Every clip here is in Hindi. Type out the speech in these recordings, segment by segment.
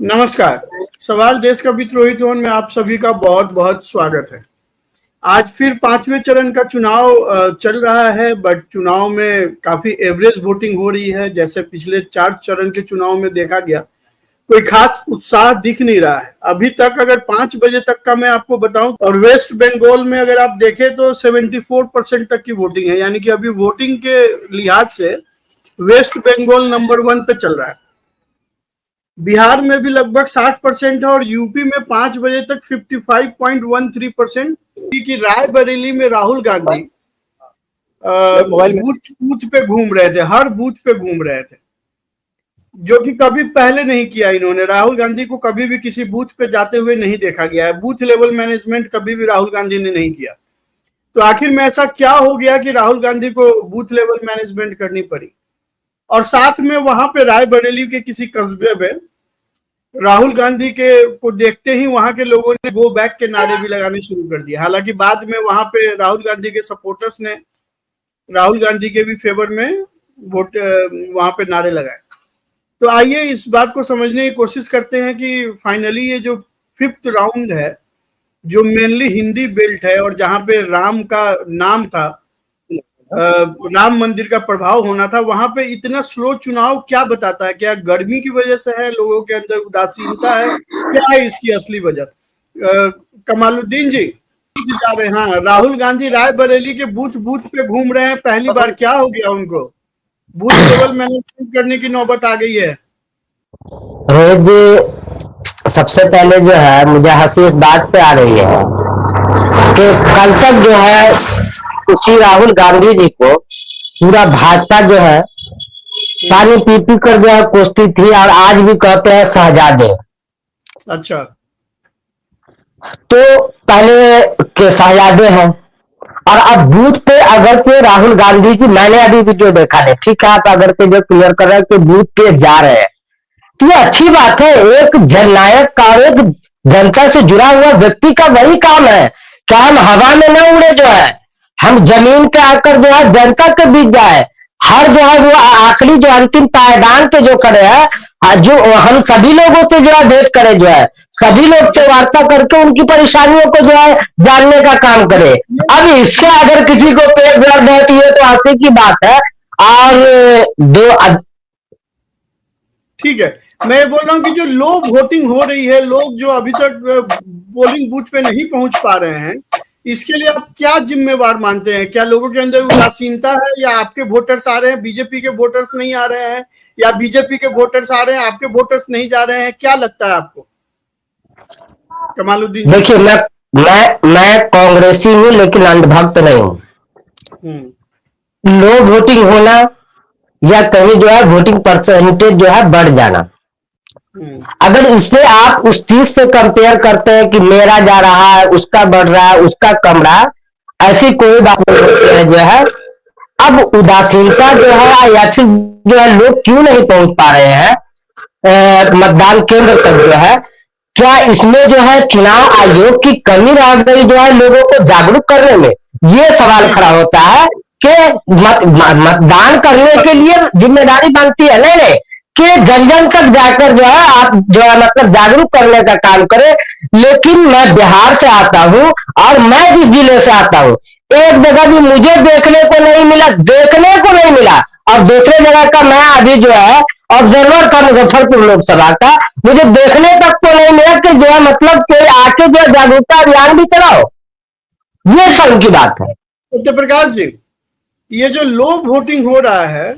नमस्कार। सवाल देश का विद्रोही टोन में आप सभी का बहुत बहुत स्वागत है। आज फिर पांचवें चरण का चुनाव चल रहा है, बट चुनाव में काफी एवरेज वोटिंग हो रही है। जैसे पिछले 4 चरण के चुनाव में देखा गया, कोई खास उत्साह दिख नहीं रहा है अभी तक। अगर 5 बजे तक का मैं आपको बताऊं, और वेस्ट बंगाल में अगर आप देखें तो 74% तक की वोटिंग है, यानी कि अभी वोटिंग के लिहाज से वेस्ट बंगाल नंबर 1 पे चल रहा है। बिहार में भी लगभग 60% है, और यूपी में 5 बजे तक 55.13%। कि रायबरेली में राहुल गांधी बूथ बूथ पे घूम रहे थे, हर बूथ पे घूम रहे थे, जो कि कभी पहले नहीं किया इन्होंने। राहुल गांधी को कभी भी किसी बूथ पे जाते हुए नहीं देखा गया है। बूथ लेवल मैनेजमेंट कभी भी राहुल गांधी ने नहीं किया। तो आखिर में ऐसा क्या हो गया कि राहुल गांधी को बूथ लेवल मैनेजमेंट करनी पड़ी? और साथ में वहां पे रायबरेली के किसी कस्बे में राहुल गांधी के को देखते ही वहां के लोगों ने गो बैक के नारे भी लगाने शुरू कर दिए। हालांकि बाद में वहां पे राहुल गांधी के सपोर्टर्स ने राहुल गांधी के भी फेवर में वोट वहां पे नारे लगाए। तो आइए इस बात को समझने की कोशिश करते हैं कि फाइनली ये जो 5th राउंड है, जो मेनली हिंदी बेल्ट है और जहां पे राम का नाम था, राम मंदिर का प्रभाव होना था, वहां पे इतना स्लो चुनाव क्या बताता है? क्या गर्मी की वजह से है, लोगों के अंदर उदासीनता है, क्या है इसकी असली वजह? कमालुद्दीन जी जा रहे हैं। हाँ, राहुल गांधी रायबरेली के बूथ बूथ पे घूम रहे हैं। पहली बार क्या हो गया उनको? बूथ लेवल मैनेजमेंट करने की नौबत आ गई है। रोहित जी, सबसे पहले जो है मुझे हंसी इस बात पे आ रही है कि कल तक जो है उसी राहुल गांधी जी को पूरा भाजपा जो है पानी पी पी कर जो है कोसती थी, और आज भी कहते हैं शहजादे। अच्छा, तो पहले के शहजादे हैं, और अब बूथ पे अगर से राहुल गांधी जी, मैंने अभी वीडियो देखा है, ठीक है, आप अगर से जो क्लियर कर रहे हैं कि बूथ पे जा रहे हैं, तो ये अच्छी बात है। एक जननायक का, एक जनता से जुड़ा हुआ व्यक्ति का वही काम है कि हम हवा में न उड़े, जो है हम जमीन पे आकर जो है जनता के बीच जाए। हर जो है वो आखिरी जो अंतिम पायदान पे जो करे है, जो हम सभी लोगों से जो है भेंट करे, जो है सभी लोग से वार्ता करके उनकी परेशानियों को जो है जानने का काम करे। अब इससे अगर किसी को पेट दर्द है तो ये तो हंसी की बात है। और दो ठीक है। मैं बोल रहा हूँ कि जो लो वोटिंग हो रही है, लोग जो अभी तक पोलिंग बूथ पे नहीं पहुंच पा रहे हैं, इसके लिए आप क्या जिम्मेवार मानते हैं? क्या लोगों के अंदर उदासीनता है, या आपके वोटर्स आ रहे हैं, बीजेपी के वोटर्स नहीं आ रहे हैं, या बीजेपी के वोटर्स आ रहे हैं, आपके वोटर्स नहीं जा रहे हैं? क्या लगता है आपको, कमालुद्दीन जी? देखिए, मैं कांग्रेसी हूं, लेकिन अंधभक्त नहीं हूं। लो वोटिंग होना या कहीं जो है वोटिंग परसेंटेज जो है बढ़ जाना, अगर इससे आप उस चीज से कंपेयर करते हैं कि मेरा जा रहा है, उसका बढ़ रहा है, उसका कम रहा है, ऐसी कोई बात नहीं है। जो है अब उदासीनता जो है, या फिर जो है लोग क्यों नहीं पहुंच पा रहे हैं मतदान केंद्र तक, जो है क्या इसमें जो है चुनाव आयोग की कमी रह गई जो है लोगों को जागरूक करने में? ये सवाल खड़ा होता है कि मतदान करने के लिए जिम्मेदारी बनती है, नहीं नहीं, कि जन जन तक जाकर जो है आप जो है मतलब जागरूक करने का काम करें। लेकिन मैं बिहार से आता हूं, और मैं जिस जिले से आता हूं, एक जगह भी मुझे देखने को नहीं मिला। और दूसरे जगह का मैं अभी जो है ऑब्जर्वर था मुजफ्फरपुर लोकसभा का, मुझे देखने तक तो नहीं मिला कि जो है मतलब कोई आके जो जागरूकता अभियान भी चलाओ। ये शर्म की बात है। सत्यप्रकाश जी, ये जो लो वोटिंग हो रहा है,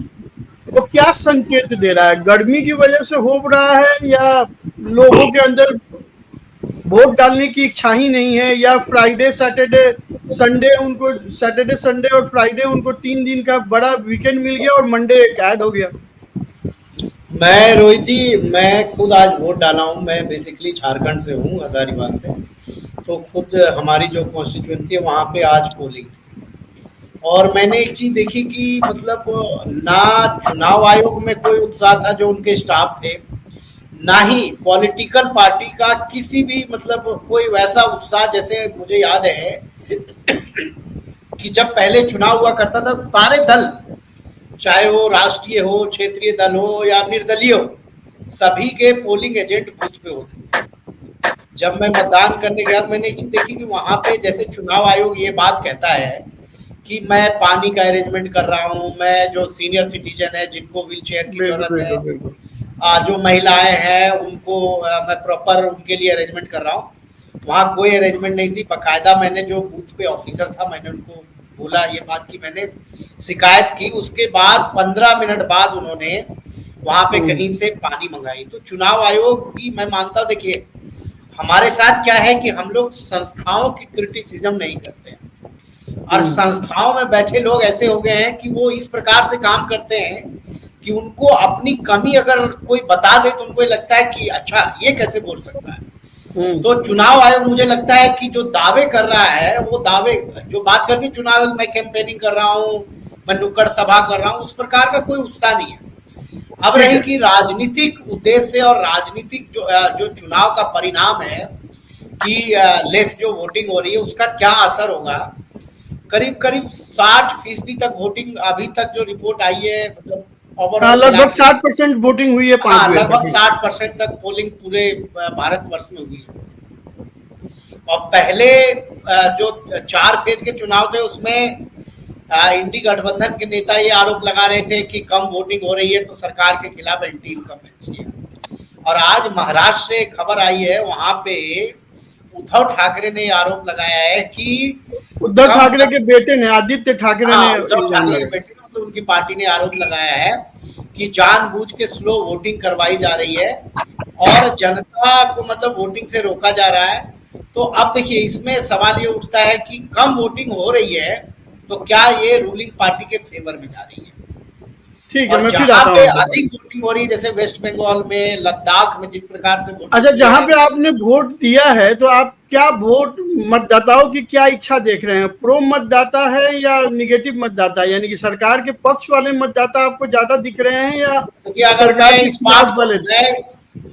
वो क्या संकेत दे रहा है? गर्मी की वजह से हो रहा है, या लोगों के अंदर वोट डालने की इच्छा ही नहीं है, या फ्राइडे सैटरडे संडे उनको, सैटरडे संडे और फ्राइडे उनको 3 दिन का बड़ा वीकेंड मिल गया और मंडे ऐड हो गया? मैं रोहित जी, मैं खुद आज वोट डाला हूँ। मैं बेसिकली झारखंड से हूँ, हजारीबाग से। तो खुद हमारी जो कॉन्स्टिट्यूएंसी है वहाँ पे आज पोलिंग थी, और मैंने एक चीज़ देखी कि मतलब ना चुनाव आयोग में कोई उत्साह था जो उनके स्टाफ थे, ना ही पॉलिटिकल पार्टी का किसी भी मतलब कोई वैसा उत्साह। जैसे मुझे याद है कि जब पहले चुनाव हुआ करता था, सारे दल, चाहे वो राष्ट्रीय हो, क्षेत्रीय दल हो या निर्दलीय हो, सभी के पोलिंग एजेंट बूथ पे होते थे। जब मैं मतदान करने गया तो मैंने एक चीज देखी कि वहां पे जैसे चुनाव आयोग ये बात कहता है कि मैं पानी का अरेंजमेंट कर रहा हूँ, मैं जो सीनियर सिटीजन है जिनको व्हील चेयर की जरूरत है, जो महिलाएं हैं उनको मैं प्रॉपर उनके लिए अरेंजमेंट कर रहा हूँ, वहाँ कोई अरेंजमेंट नहीं थी। बाकायदा मैंने जो बूथ पे ऑफिसर था मैंने उनको बोला ये बात की मैंने शिकायत की, उसके बाद 15 मिनट बाद उन्होंने वहां पे कहीं से पानी मंगाई। तो चुनाव आयोग भी मैं मानता हूँ, देखिए हमारे साथ क्या है कि हम लोग संस्थाओं की क्रिटिसिज्म नहीं करते हैं और संस्थाओं में बैठे लोग ऐसे हो गए हैं कि वो इस प्रकार से काम करते हैं कि उनको अपनी कमी अगर कोई बता दे तो उनको लगता है कि अच्छा ये कैसे बोल सकता है। तो चुनाव आयोग मुझे लगता है कि जो दावे कर रहा है वो दावे जो बात करती है चुनाव आयोग, मैं कैंपेनिंग कर रहा हूँ, मैं नुक्कड़ सभा कर रहा हूँ, उस प्रकार का कोई उत्साह नहीं है। अब रही कि राजनीतिक उद्देश्य और राजनीतिक जो चुनाव का परिणाम है कि लेस जो वोटिंग हो रही है उसका क्या असर होगा। करीब करीब 60% तक वोटिंग अभी तक जो रिपोर्ट आई है, मतलब लगभग 60% वोटिंग हुई है। हाँ, लगभग 60% तक पोलिंग पूरे भारतवर्ष में हुई है। और पहले जो 4 फेज के चुनाव थे उसमें इंडी गठबंधन के नेता ये आरोप लगा रहे थे कि कम वोटिंग हो रही है तो सरकार के खिलाफ एंटी इनकम्बेंसी है। और आज महाराष्ट्र से खबर आई है, वहां पे उद्धव ठाकरे ने आरोप लगाया है कि उद्धव ठाकरे के बेटे ने, आदित्य ठाकरे ने, उद्धव ठाकरे के बेटे ने, मतलब उनकी पार्टी ने आरोप लगाया है कि जानबूझ के स्लो वोटिंग करवाई जा रही है और जनता को मतलब वोटिंग से रोका जा रहा है। तो अब देखिए इसमें सवाल ये उठता है कि कम वोटिंग हो रही है तो क्या ये रूलिंग पार्टी के फेवर में जा रही है। ठीक है, मैं फिर जहाँ आता पे हूँ। अधिक वोटिंग हो रही है जैसे वेस्ट बंगाल में, लद्दाख में जिस प्रकार से वोटिंग, अच्छा, जहाँ पे आपने वोट दिया है तो आप क्या वोट मतदाताओं की क्या इच्छा देख रहे हैं? प्रो मतदाता है या निगेटिव मतदाता, यानी कि सरकार के पक्ष वाले मतदाता आपको ज्यादा दिख रहे हैं या सरकार की बात वाले?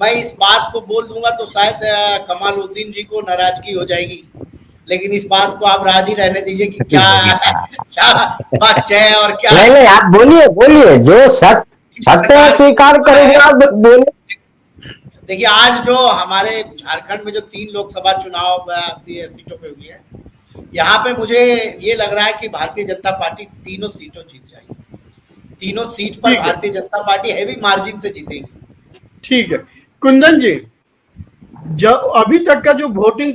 मैं इस बात को बोल दूंगा तो शायद कमालुद्दीन जी को नाराजगी हो जाएगी, लेकिन इस बात को आप राजी रहने दीजिए कि क्या पक्ष है और क्या नहीं, आप बोलिए जो सत्य स्वीकार करेंगे आप बोलिए। देखिए आज जो हमारे झारखंड में जो 3 लोकसभा चुनाव सीटों पे हुई है, यहाँ पे मुझे ये लग रहा है कि भारतीय जनता पार्टी तीनों सीटों जीत जाएगी। तीनों सीट पर Bharatiya Janata party heavy margin से जीतेगी। ठीक है कुंदन जी, जब अभी तक का जो वोटिंग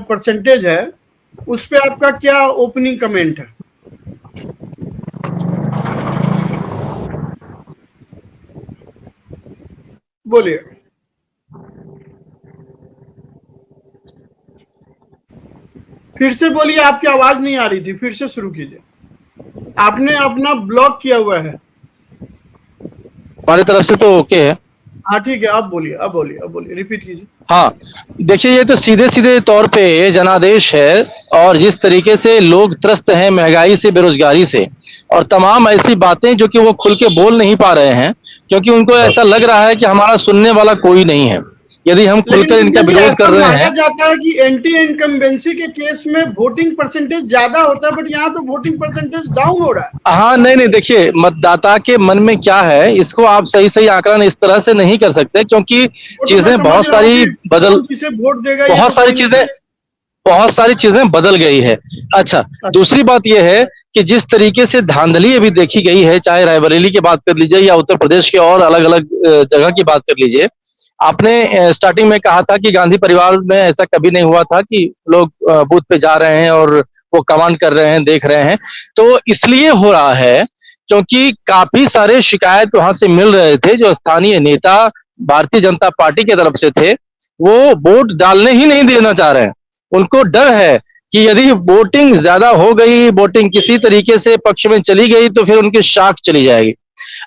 परसेंटेज है उस पे आपका क्या ओपनिंग कमेंट है? बोलिए। फिर से बोलिए, आपकी आवाज नहीं आ रही थी, फिर से शुरू कीजिए। आपने अपना ब्लॉक किया हुआ है। हमारी तरफ से तो ओके है। हाँ ठीक है, अब बोलिए, रिपीट कीजिए। हाँ देखिए, ये तो सीधे सीधे तौर पे जनादेश है और जिस तरीके से लोग त्रस्त हैं महंगाई से, बेरोजगारी से और तमाम ऐसी बातें जो कि वो खुल के बोल नहीं पा रहे हैं क्योंकि उनको ऐसा लग रहा है कि हमारा सुनने वाला कोई नहीं है। यदि हम खुलकर इनका विरोध कर रहे हैं, जाता है कि एंटी इनकम्बेंसी के केस में वोटिंग परसेंटेज ज्यादा होता है, बट यहाँ तो वोटिंग परसेंटेज डाउन हो रहा है। हाँ नहीं, देखिए मतदाता के मन में क्या है इसको आप सही आकलन इस तरह से नहीं कर सकते क्योंकि चीजें बहुत सारी बहुत सारी चीजें बदल गई है। अच्छा, दूसरी बात यह है कि जिस तरीके से धांधली अभी देखी गई है, चाहे रायबरेली की बात कर लीजिए या उत्तर प्रदेश के और अलग अलग जगह की बात कर लीजिए। आपने स्टार्टिंग में कहा था कि गांधी परिवार में ऐसा कभी नहीं हुआ था कि लोग बूथ पे जा रहे हैं और वो कमांड कर रहे हैं, देख रहे हैं। तो इसलिए हो रहा है क्योंकि काफी सारे शिकायत वहां से मिल रहे थे। जो स्थानीय नेता भारतीय जनता पार्टी की तरफ से थे वो वोट डालने ही नहीं देना चाह रहे हैं। उनको डर है कि यदि वोटिंग ज्यादा हो गई, वोटिंग किसी तरीके से पक्ष में चली गई तो फिर उनकी शाख चली जाएगी।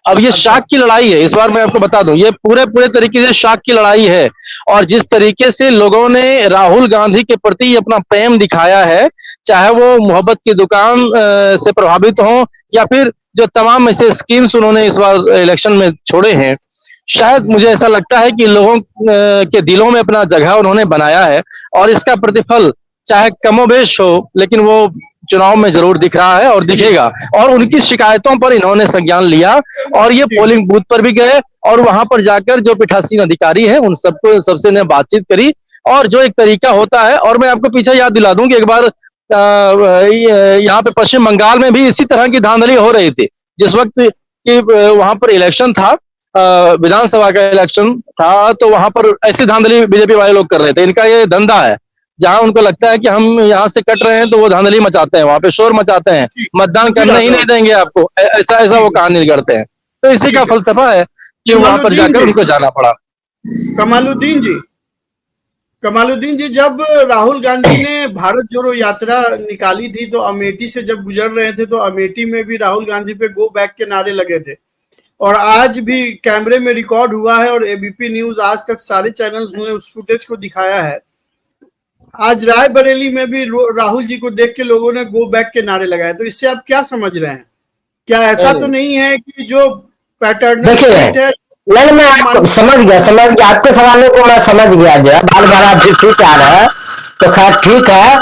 अब ये शाख की लड़ाई है। इस बार मैं आपको बता दूं, ये पूरे तरीके से शाख की लड़ाई है। और जिस तरीके से लोगों ने राहुल गांधी के प्रति अपना प्रेम दिखाया है, चाहे वो मोहब्बत की दुकान से प्रभावित हो या फिर जो तमाम ऐसे स्कीम्स उन्होंने इस बार इलेक्शन में छोड़े हैं, शायद मुझे ऐसा लगता है कि लोगों के दिलों में अपना जगह उन्होंने बनाया है और इसका प्रतिफल चाहे कमोबेश हो, लेकिन वो चुनाव में जरूर दिख रहा है और दिखेगा। और उनकी शिकायतों पर इन्होंने संज्ञान लिया और ये पोलिंग बूथ पर भी गए और वहां पर जाकर जो पीठासीन अधिकारी हैं उन सबको सबसे ने बातचीत करी और जो एक तरीका होता है। और मैं आपको पीछे याद दिला दूं कि एक बार यहाँ पे पश्चिम बंगाल में भी इसी तरह की धांधली हो रही थी, जिस वक्त कि वहां पर इलेक्शन था, विधानसभा का इलेक्शन था, तो वहां पर ऐसी धांधली बीजेपी वाले लोग कर रहे थे। इनका ये धंधा है, जहां उनको लगता है कि हम यहाँ से कट रहे हैं तो वो धांधली मचाते हैं, वहां पे शोर मचाते हैं, मतदान करने ही नहीं देंगे आपको, ऐसा ऐसा वो कहानी करते हैं। तो इसी का फलसफा है कि वहां पर जाकर उनको जाना पड़ा। कमालुद्दीन जी, जब राहुल गांधी ने भारत जोड़ो यात्रा निकाली थी तो अमेठी से जब गुजर रहे थे तो अमेठी में भी राहुल गांधी पे गो बैक के नारे लगे थे और आज भी कैमरे में रिकॉर्ड हुआ है और एबीपी न्यूज आज तक सारे चैनल्स ने उस फुटेज को दिखाया है। आज रायबरेली में भी राहुल जी को देख के लोगों ने गो बैक के नारे लगाए। तो इससे आप क्या समझ रहे हैं? क्या ऐसा तो नहीं है कि जो पैटर्न है? नहीं, मैं समझ गया आपके सवालों को मैं समझ गया। जो है बार बार आप ठीक आ रहे हैं तो खैर ठीक है।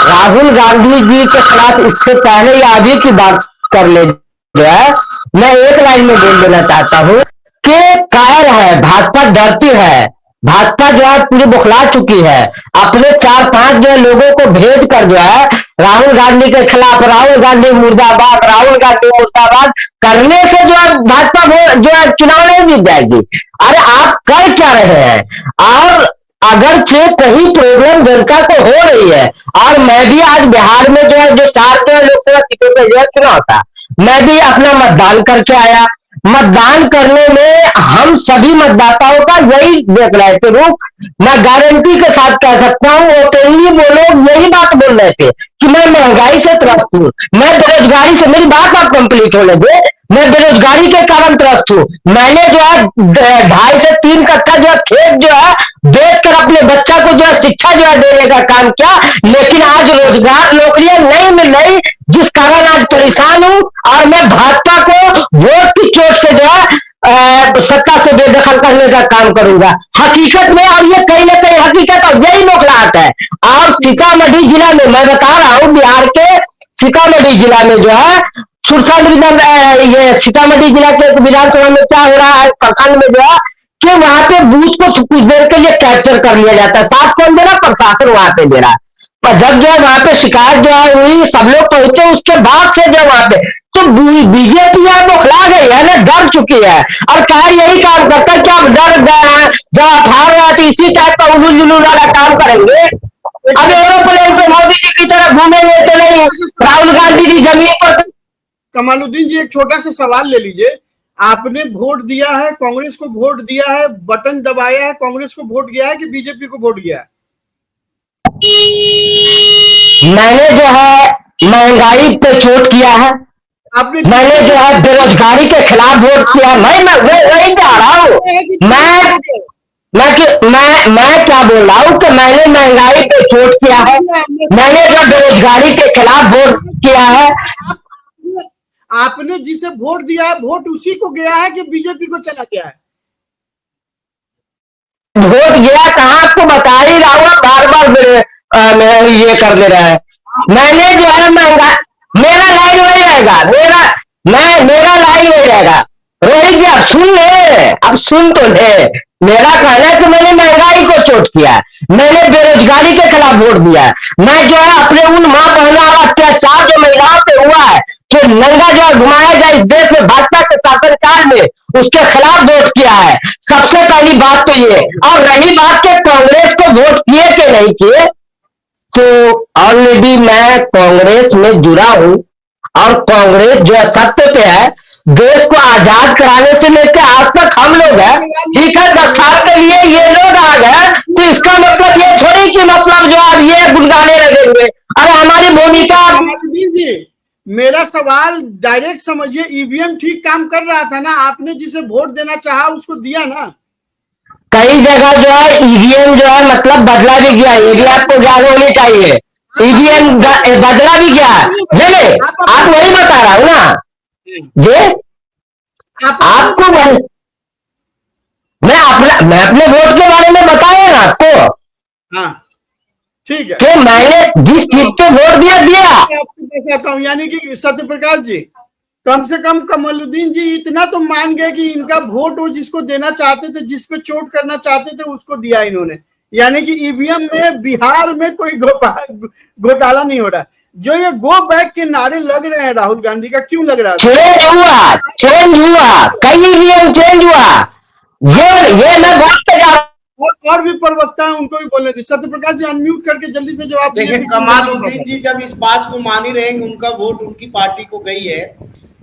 राहुल गांधी जी के खिलाफ इससे पहले या अभी की बात कर ले, जो है मैं एक लाइन में बोल देना चाहता हूँ कि कायर है, भाजपा डरती है, भाजपा जो है पूरी बुखला चुकी है। अपने 4-5 जो लोगों को भेज कर जो है राहुल गांधी के खिलाफ राहुल गांधी मुर्दाबाद, राहुल गांधी मुर्दाबाद करने से जो है भाजपा जो है चुनाव नहीं जीत जाएगी। अरे आप कर क्या रहे हैं? और अगर कहीं प्रॉब्लम जनता को हो रही है, और मैं भी आज बिहार में जो है जो 4 लोकसभा सीटों पर चुनाव था, मैं भी अपना मतदान करके आया। मतदान करने में हम सभी मतदाताओं का यही देख रहे थे रूप। मैं गारंटी के साथ कह सकता हूँ, ओपनली वो लोग यही बात बोल रहे थे कि मैं महंगाई से त्रस्त हूँ, मैं बेरोजगारी से, मेरी बात आप कंप्लीट होने दे, मैं बेरोजगारी के कारण त्रस्त हूँ। मैंने जो है 2.5 से 3 कट्ठा जो है खेत जो है बेचकर अपने बच्चा को जो है शिक्षा जो है देने का काम किया, लेकिन आज रोजगार नौकरियां नहीं मिल रही, जिस कारण आज परेशान हूं। और मैं भाजपा को वोट की चोट से जो है सत्ता से बेदखल करने का काम करूंगा हकीकत में। और ये कहीं ना कहीं हकीकत और यही मोखलाहट है। और सीतामढ़ी जिला में मैं बता रहा हूं, बिहार के सीतामढ़ी जिला में जो है ये सीतामढ़ी जिला के विधानसभा में क्या हो रहा है, प्रखंड में जो है कि वहां पे बूथ को कुछ देर के लिए कैप्चर कर लिया जाता है। साफ कौन दे रहा? प्रशासन वहां पे दे रहा। पर जब जो है वहां पे शिकायत जो है हुई, सब लोग पहुंचे, उसके बाद से जो वहां पे तो बीजेपी है वो खिला गई है ना, डर चुकी है। और कहा यही काम करता है कि आप डर गए हैं, जब आप हार रहे तो इसी टाइप का उलूल जुलूल वाला काम करेंगे। अब एरोप्लेन पे मोदी जी की तरह घूमेंगे तो नहीं, राहुल गांधी जी जमीन पर। कमालुद्दीन जी, एक छोटा सा सवाल ले लीजिए। आपने वोट दिया है, कांग्रेस को वोट दिया है, बटन दबाया है, कांग्रेस को वोट गया है कि बीजेपी को वोट गया है? मैंने जो है महंगाई पे चोट किया है, मैंने जो है बेरोजगारी के खिलाफ वोट किया। मैं वही कह रहा हूँ, मैं क्या बोल रहा हूँ कि मैंने महंगाई पे चोट किया है, मैंने जो बेरोजगारी के खिलाफ वोट किया है। आपने जिसे वोट दिया है, वोट उसी को गया है कि बीजेपी को चला गया है? वोट गया कहाँ, आपको बता ही रहा हूँ, बार बार ये कर ले रहा है। मैंने जो है महंगा, मेरा लाइन वही रहेगा, मेरा लाइन वही रहेगा। रोहित जी अब सुन ले, अब सुन तो ले। मेरा कहना है कि मैंने महंगाई को चोट किया, मैंने बेरोजगारी के खिलाफ वोट दिया। मैं जो है अपने उन माँ बहनों और अत्याचार जो महिलाओं पे हुआ है, कि नंगा जो है घुमाया जाए इस देश में भाजपा के शासनकाल में, उसके खिलाफ वोट किया है। सबसे पहली बात तो ये। और रही बात के कांग्रेस को वोट किए कि नहीं किए, तो ऑलरेडी मैं कांग्रेस में जुड़ा हूं और कांग्रेस जो है सत्य पे है। देश को आजाद कराने से लेकर आज तक हम लोग हैं, ठीक है। 10 साल के लिए ये लोग आ गए तो इसका मतलब ये थोड़ी कि मतलब जो आप ये गुनगाने लगेंगे। अरे हमारी भूमिका। जी, मेरा सवाल डायरेक्ट समझिए, ईवीएम ठीक काम कर रहा था ना? आपने जिसे वोट देना चाहा उसको दिया ना? कई जगह जो है ईवीएम जो है मतलब बदला भी गया, ये भी आपको ज्ञान होनी चाहिए। ईवीएम बदला भी गया। नहीं, आप वही बता रहा हूँ ना ये आपको। मैं अपने वोट के बारे में बताया ना आपको। हाँ, ठीक है, कि मैंने जिस चीज पे वोट दिया मैं आपको बताता हूँ, यानी कि सत्य प्रकाश जी, कम से कम कमलुद्दीन जी इतना तो मान गए कि इनका वोट वो जिसको देना चाहते थे, जिस पे चोट करना चाहते थे, उसको दिया इन्होंने। यानी कि ईवीएम में बिहार में कोई घोटाला नहीं हो रहा। जो ये गो बैक के नारे लग रहे हैं राहुल गांधी का, क्यों लग रहा है? चेंज हुआ, कई ईवीएम चेंज हुआ। ये मैं बोलते जा और भी प्रवक्ता है, उनको भी बोलने दी। सत्य प्रकाश जी अनम्यूट करके जल्दी से जवाब देखिए, कमालुद्दीन जी जब इस बात को मान ही रहेंगे, उनका वोट उनकी पार्टी को गई है,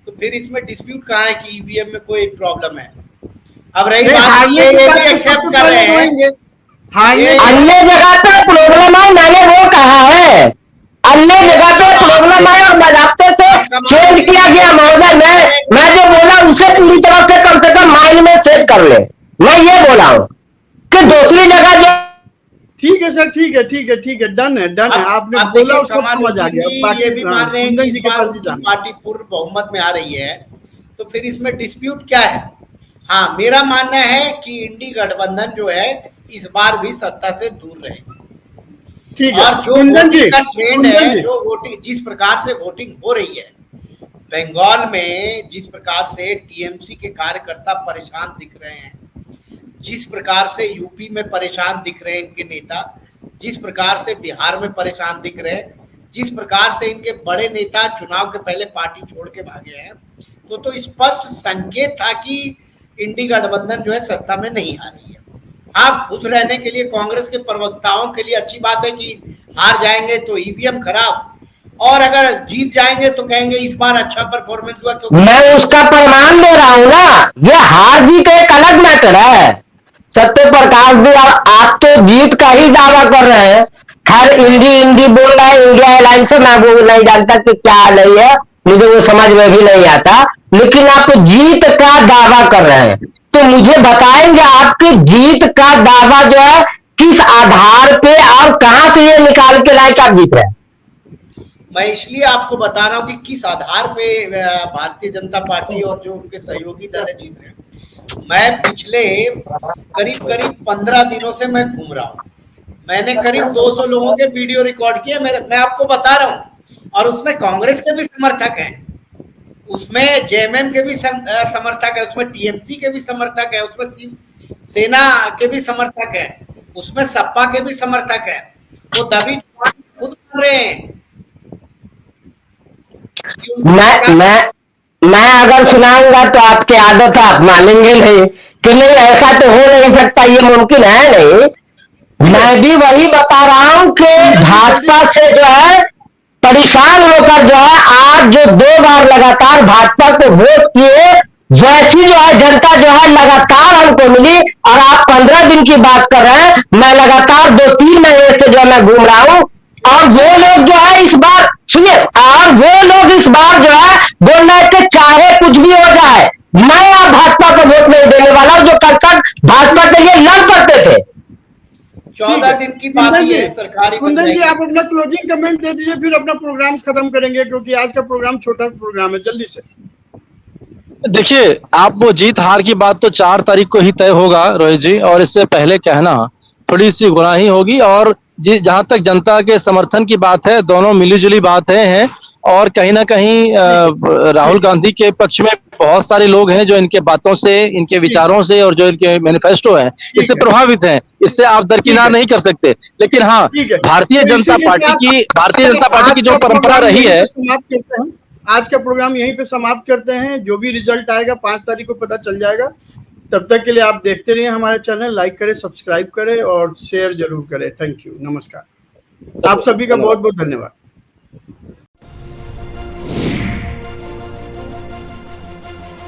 तो फिर इसमें डिस्प्यूट कहाँ है कि ईवीएम में कोई प्रॉब्लम है। अब रही बात, ये भी एक्सेप्ट कर रहे हैं, अन्य जगह पे प्रॉब्लम है, मैंने वो कहा है, अन्य जगह पे प्रॉब्लम है और मजाकते से चेंज किया गया। महोदय, मैं जो बोला उसे पूरी तरह से कम माइंड में सेट कर ले। मैं ये बोला हूँ कि दूसरी जगह जो ठीक है सर, ठीक है, डन है। आपने बोला और सब समझ आ गया। ये भी मान रहे हैं कि इस बार उनकी पार्टी पूर्ण बहुमत में आ रही है, तो फिर इसमें डिस्प्यूट क्या है? हाँ, मेरा मानना है कि इंडी गठबंधन जो है इस बार भी सत्ता से दूर रहे। ठीक है, और जो वोटिंग का ट्रेंड है, जो वोटिंग जिस प्रकार से वोटिंग हो रही है बंगाल में, जिस प्रकार से टीएमसी के कार्यकर्ता परेशान दिख रहे हैं, जिस प्रकार से यूपी में परेशान दिख रहे हैं इनके नेता, जिस प्रकार से बिहार में परेशान दिख रहे हैं, जिस प्रकार से इनके बड़े नेता चुनाव के पहले पार्टी छोड़ के भागे हैं, तो स्पष्ट संकेत था कि इंडी गठबंधन जो है सत्ता में नहीं आ रही है। आप खुश रहने के लिए कांग्रेस के प्रवक्ताओं के लिए अच्छी बात है कि हार जाएंगे तो ईवीएम खराब, और अगर जीत जाएंगे तो कहेंगे इस बार अच्छा परफॉर्मेंस हुआ। क्योंकि मैं उसका प्रमाण दे रहा हूं ना, ये हार जीत एक अलग मैटर है। सत्य प्रकाश जी, आप तो जीत का ही दावा कर रहे हैं। खैर इंडी बोल रहा है, इंडिया अलायंस से, मैं वो नहीं जानता कि क्या नहीं है, मुझे वो समझ में भी नहीं आता, लेकिन आप जीत का दावा कर रहे हैं, तो मुझे बताएंगे आपके जीत का दावा जो है किस आधार पे और कहां से ये निकाल के लाए कि आप जीत रहे हैं? मैं इसलिए आपको बता रहा हूं कि किस आधार पे भारतीय जनता पार्टी और जो उनके सहयोगी दल है जीत रहे हैं। मैं पिछले करीब 15 दिनों से मैं घूम रहा हूं, मैंने करीब 200 लोगों के वीडियो रिकॉर्ड किए, मैं आपको बता रहा हूं, और उसमें कांग्रेस के भी समर्थक हैं, उसमें जेएमएम के भी समर्थक है, उसमें टीएमसी के भी समर्थक है, उसमें सेना के भी समर्थक है, उसमें सपा के भी समर्थक है। वो दबी खुद कर रहे हैं। मैं अगर सुनाऊंगा तो आपकी आदत आप मानेंगे नहीं कि नहीं, ऐसा तो हो नहीं सकता, ये मुमकिन है नहीं। मैं भी वही बता रहा हूं कि भाजपा से जो है परेशान होकर जो है आज जो 2 बार लगातार भाजपा को वोट किए, जैसी जो है जनता जो है लगातार हमको मिली, और आप 15 दिन की बात कर रहे हैं, मैं लगातार 2-3 महीने से जो है मैं घूम रहा हूं, और वो लोग जो है इस बार सुनिए, और वो लोग इस बार जो है बोल रहे थे चाहे कुछ भी हो जाए मैं आप भाजपा को वोट नहीं देने वाला हूं, जो कल तक भाजपा के लिए लड़ पड़ते थे। 14 दिन की बात है सरकारी। कुंदन जी, आप अपना क्लोजिंग कमेंट दे दीजिए, फिर अपना प्रोग्राम खत्म करेंगे, क्योंकि आज का प्रोग्राम छोटा प्रोग्राम है। जल्दी से देखिए, आप वो जीत हार की बात तो 4 तारीख को ही तय होगा रोहित जी, और इससे पहले कहना थोड़ी सी गुनाही होगी। और जहां तक जनता के समर्थन की बात है, दोनों मिलीजुली बात हैं, और कहीं ना कहीं राहुल गांधी के पक्ष में बहुत सारे लोग हैं जो इनके बातों से, इनके विचारों से, और जो इनके मैनिफेस्टो है इससे प्रभावित हैं। इससे आप दरकिनार नहीं कर सकते। लेकिन हाँ, भारतीय जनता पार्टी की जो परंपरा रही है, आज का प्रोग्राम यहीं पे समाप्त करते हैं। जो भी रिजल्ट आएगा 5 तारीख को पता चल जाएगा। तब तक के लिए आप देखते रहिए हमारे चैनल, लाइक करें, सब्सक्राइब करें और शेयर जरूर करें। थैंक यू, नमस्कार। आप सभी का बहुत बहुत धन्यवाद।